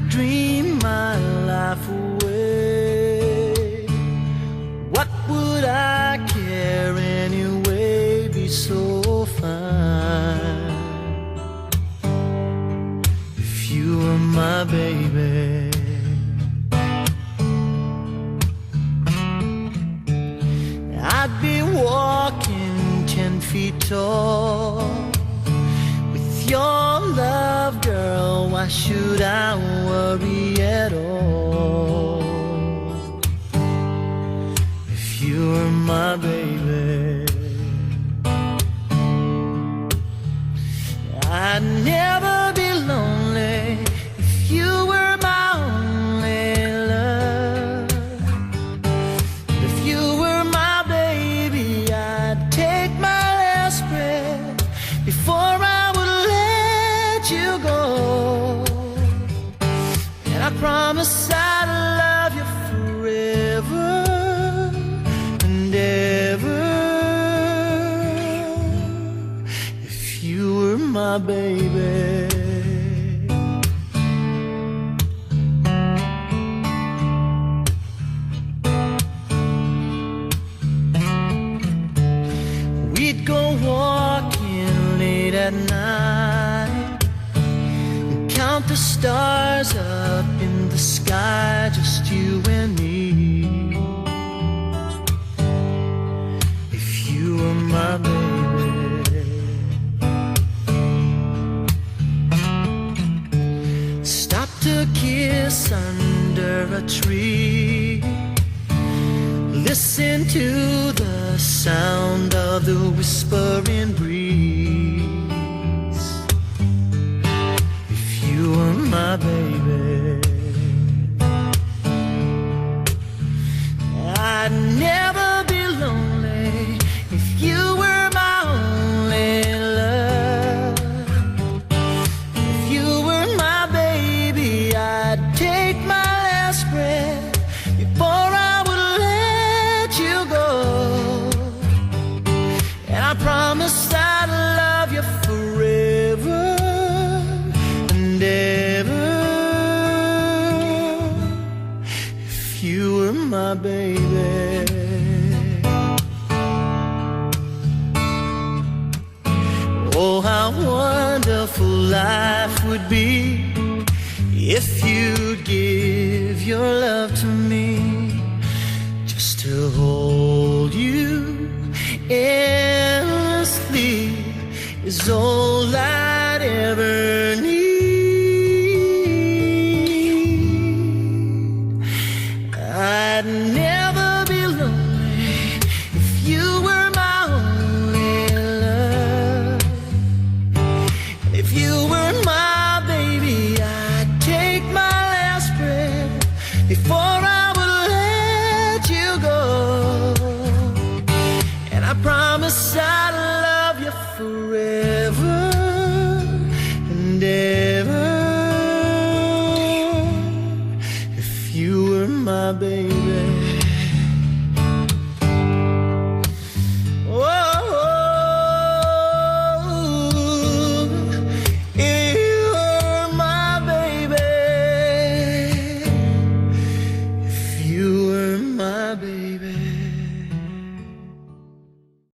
dream my life away, what would I care anyway? Be so fine if you were my baby. I'd be walking 10 feet tall. With your love, girl, why should I worry at all? If you were my baby, I'd never be lonely if you were my only love. If you were my baby, I'd take my last breath before I would let you go. And I promise I'd love you forever and ever if you were my baby. We'd go walking late at night and count the stars up in the sky, just you and me. If you were my baby, stop to kiss under a tree, listen to the sound of the whispering breeze. If you were my baby, I'd never be lonely if you were my only love. If you were my baby, I'd take my last breath before I would let you go. And I promise I'd love you forever and ever if you were my baby. Oh, how wonderful life would be if you'd give your love to me, just to hold you endlessly is all I'd ever need. I'd never be lonely if you were my only love. If you were my baby, I'd take my last breath before I would let you go. And I promise I'd love you forever and ever if you were my baby.